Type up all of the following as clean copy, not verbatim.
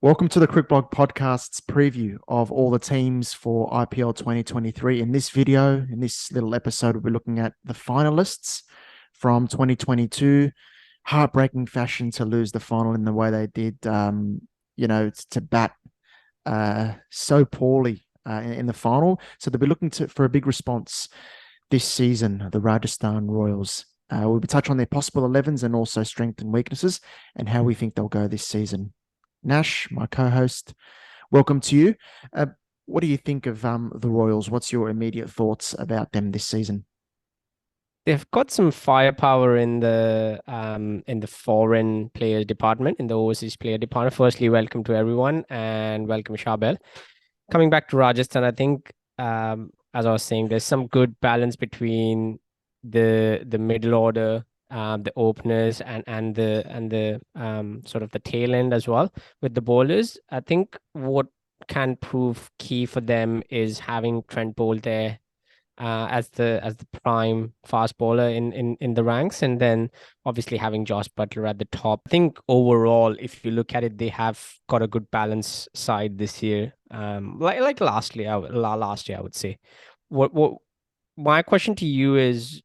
Welcome to the Crickblog Podcast's preview of all the teams for IPL 2023. In this video, in this little episode, we'll be looking at the finalists from 2022. Heartbreaking fashion to lose the final in the way they did, to bat so poorly in the final. So they'll be looking for a big response this season, the Rajasthan Royals. We'll be touching on their possible 11s and also strengths and weaknesses and how we think they'll go this season. Nash, my co-host, welcome to you. What do you think of the Royals? What's your immediate thoughts about them this season? They've got some firepower in the foreign player department, in the overseas player department. Firstly, welcome to everyone and welcome Charbel. Coming back to Rajasthan, I think as I was saying, there's some good balance between the middle order, the openers and the sort of the tail end as well with the bowlers. I think what can prove key for them is having Trent Bolt there as the prime fast bowler in the ranks, and then obviously having Josh Butler at the top. I think overall, if you look at it, they have got a good balance side this year. Like last year, I would say. What my question to you is,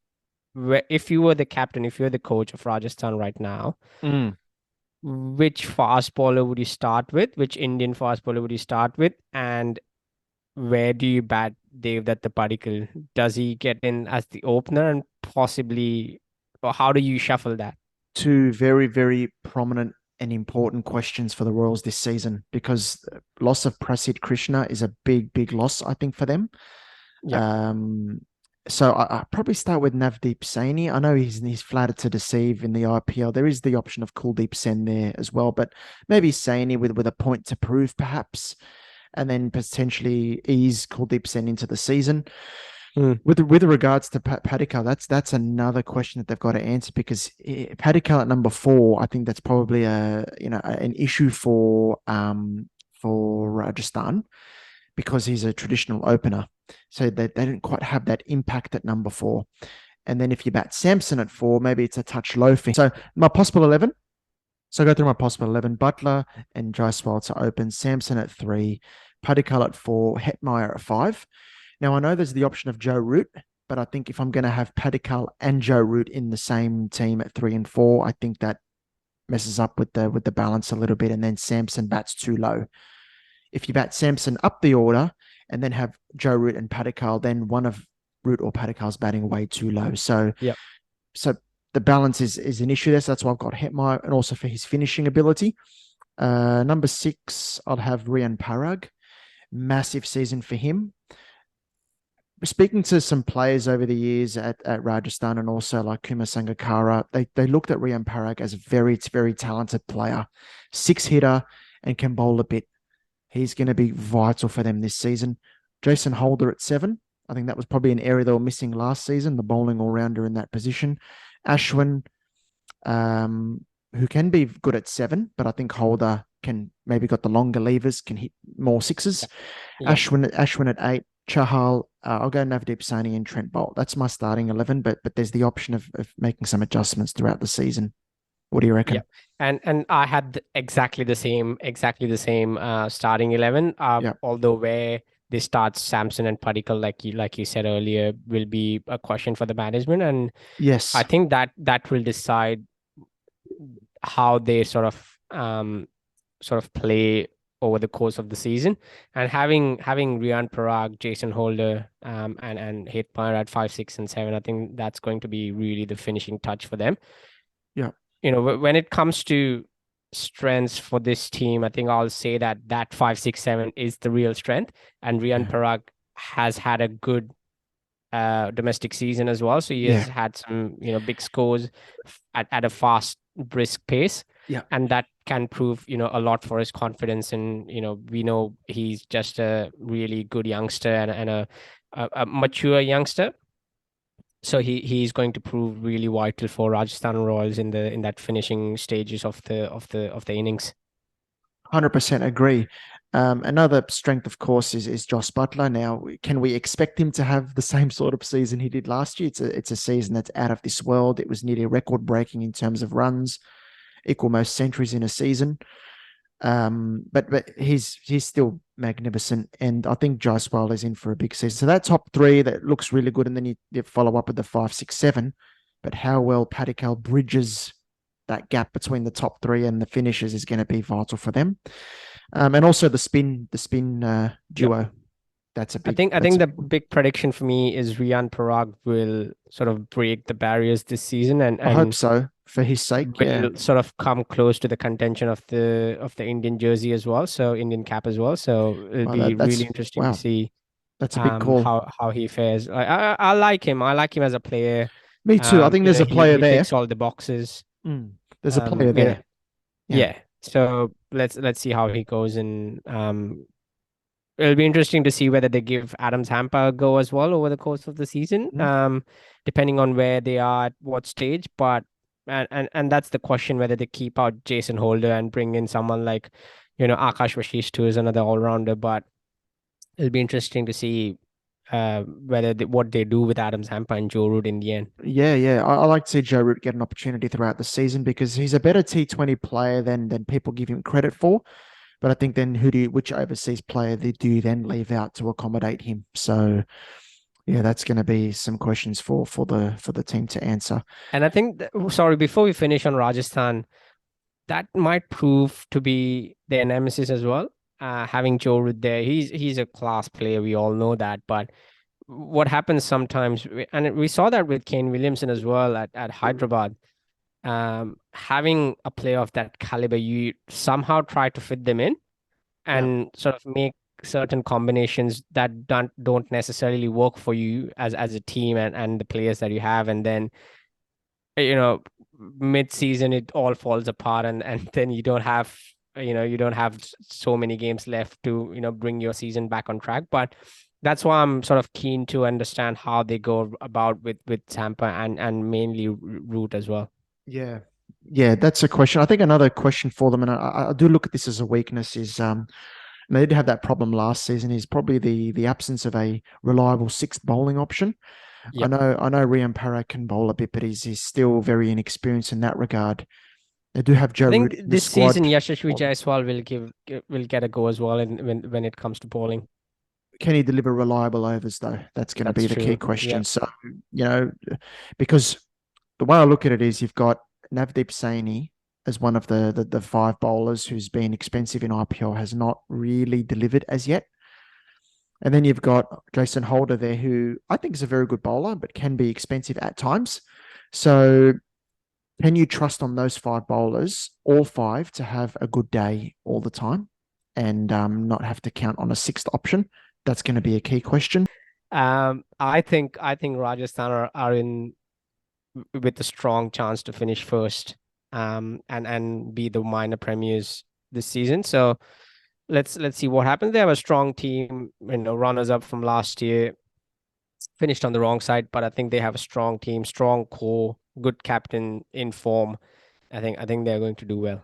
if you were the captain, if you're the coach of Rajasthan right now, Mm. which fast bowler would you start with? Which Indian fast bowler would you start with? And where do you bat Devdutt Padikkal? Does he get in as the opener and possibly, or how do you shuffle that? Two very, very prominent and important questions for the Royals this season because loss of Prasidh Krishna is a big, big loss, I think, for them. Yeah, Um, so I probably start with Navdeep Saini. I know he's flattered to deceive in the IPL. There is the option of Kuldeep Sen there as well, but maybe Saini with a point to prove, perhaps, and then potentially ease Kuldeep Sen into the season. mm, With regards to Padikkal, that's another question that they've got to answer because Padikkal at number 4, I think that's probably an issue for Rajasthan because he's a traditional opener, so they didn't quite have that impact at number 4. And then if you bat Samson at 4, maybe it's a touch low for him. So my possible 11. So I go through my possible 11. Butler and Jaiswal to open. Samson at 3. Padikkal at 4. Hetmeyer at 5. Now, I know there's the option of Joe Root, but I think if I'm going to have Padikkal and Joe Root in the same team at 3 and 4, I think that messes up with the balance a little bit. And then Samson bats too low. If you bat Samson up the order and then have Joe Root and Padikkal, then one of Root or Padikkal's batting way too low. So, yeah, so the balance is an issue there. So that's why I've got Hetmeyer and also for his finishing ability. Number 6, I'll have Rian Parag. Massive season for him. Speaking to some players over the years at Rajasthan and also like Kumar Sangakkara, they looked at Rian Parag as a very, very talented player, 6-hitter and can bowl a bit. He's going to be vital for them this season. Jason Holder at 7. I think that was probably an area they were missing last season, the bowling all-rounder in that position. Ashwin, who can be good at 7, but I think Holder can maybe got the longer levers, can hit more sixes. yeah, Ashwin at 8. Chahal, I'll go Navdeep Saini and Trent Bolt. That's my starting 11, but there's the option of making some adjustments throughout the season. What do you yeah. reckon? And I had exactly the same starting 11. Yeah. Although where they start Samson and Padikkal, like you said earlier, will be a question for the management, and I Yes. think that will decide how they sort of play over the course of the season. And having Rian Parag, Jason Holder, and Hetmeyer at 5, 6, and 7, I think that's going to be really the finishing touch for them. Yeah. When it comes to strengths for this team, I think I'll say that 5, 6, 7 is the real strength, and Rian Yeah. Parag has had a good domestic season as well. So he Yeah. has had some, big scores at a fast, brisk pace. Yeah. And that can prove, a lot for his confidence. And, we know he's just a really good youngster and a mature youngster. So he's going to prove really vital for Rajasthan Royals in that finishing stages of the innings. 100% agree. Another strength, of course, is Josh Butler. Now, can we expect him to have the same sort of season he did last year? It's a season that's out of this world. It was nearly record breaking in terms of runs, equal most centuries in a season. But he's still magnificent, and I think Jaiswal is in for a big season. So that top three that looks really good, and then you follow up with the 5, 6, 7. But how well Padikkal bridges that gap between the top three and the finishers is going to be vital for them. And also the spin Yep. duo. That's a I big. think I That's think a the big one. big prediction for me is Riyan Parag will sort of break the barriers this season I hope and so for his sake. Yeah. will sort of come close to the contention of the Indian jersey as well, so Indian cap as well. So it'll Well, be really that's interesting to wow. see That's a big call. how he fares. I like him. I like him as a player. Me too. I think there's a player He there. ticks all the boxes. Mm. There's a player You know, there. Yeah. yeah. So let's see how he goes, and it'll be interesting to see whether they give Adams Hamper a go as well over the course of the season, Mm. depending on where they are at what stage. But and that's the question, whether they keep out Jason Holder and bring in someone like, Akash Vashish too is another all rounder. But it'll be interesting to see whether what they do with Adams Hamper and Joe Root in the end. Yeah, yeah. I like to see Joe Root get an opportunity throughout the season because he's a better T20 player than people give him credit for. But I think then which overseas player do you then leave out to accommodate him? So yeah, that's going to be some questions for the team to answer. And I think, sorry, before we finish on Rajasthan, that might prove to be their nemesis as well. Having Joe Root there, he's a class player. We all know that. But what happens sometimes, and we saw that with Kane Williamson as well at Hyderabad. Having a player of that caliber, you somehow try to fit them in Yeah. and sort of make certain combinations that don't necessarily work for you as a team and the players that you have, and then you know mid-season it all falls apart, and then you don't have so many games left to bring your season back on track. But that's why I'm sort of keen to understand how they go about with Tampa and mainly Root as well. Yeah. Yeah, that's a question. I think another question for them, and I do look at this as a weakness, is and they did have that problem last season, is probably the absence of a reliable sixth bowling option. I Yep. know I know Rian Parra can bowl a bit, but he's still very inexperienced in that regard. They do have I Joe think Root in the this season squad. Yashasvi Jaiswal will get a go as well when it comes to bowling. Can he deliver reliable overs though? That's going to That's be the key true. question. Yeah. So, you know, because the way I look at it is you've got Navdeep Saini as one of the five bowlers who's been expensive in IPL, has not really delivered as yet. And then you've got Jason Holder there, who I think is a very good bowler, but can be expensive at times. So can you trust on those five bowlers, all five, to have a good day all the time and not have to count on a sixth option? That's going to be a key question. I think Rajasthan are in with a strong chance to finish first, and be the minor premiers this season. So let's see what happens. They have a strong team, runners up from last year, finished on the wrong side, but I think they have a strong team, strong core, good captain in form. I think they're going to do well.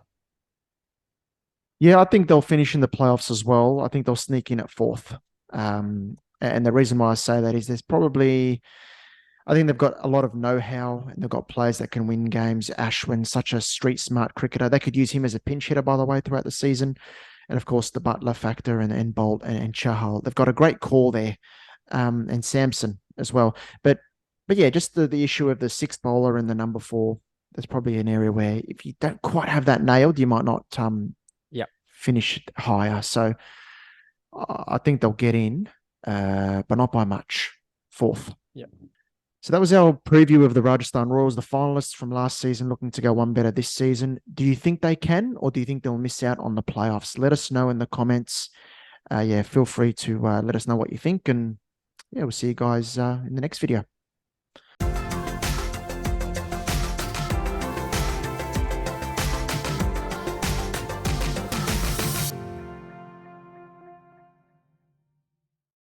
Yeah, I think they'll finish in the playoffs as well. I think they'll sneak in at fourth. And the reason why I say that is I think they've got a lot of know-how and they've got players that can win games. Ashwin, such a street smart cricketer. They could use him as a pinch hitter, by the way, throughout the season. And of course, the Butler factor and Bolt and Chahal. They've got a great core there, and Samson as well. But yeah, just the issue of the sixth bowler and the number four. There's probably an area where if you don't quite have that nailed, you might not Yeah. finish higher. So I think they'll get in, but not by much. Fourth. Yeah. So that was our preview of the Rajasthan Royals, the finalists from last season, looking to go one better this season. Do you think they can, or do you think they'll miss out on the playoffs? Let us know in the comments. Yeah, feel free to let us know what you think, and yeah, we'll see you guys in the next video.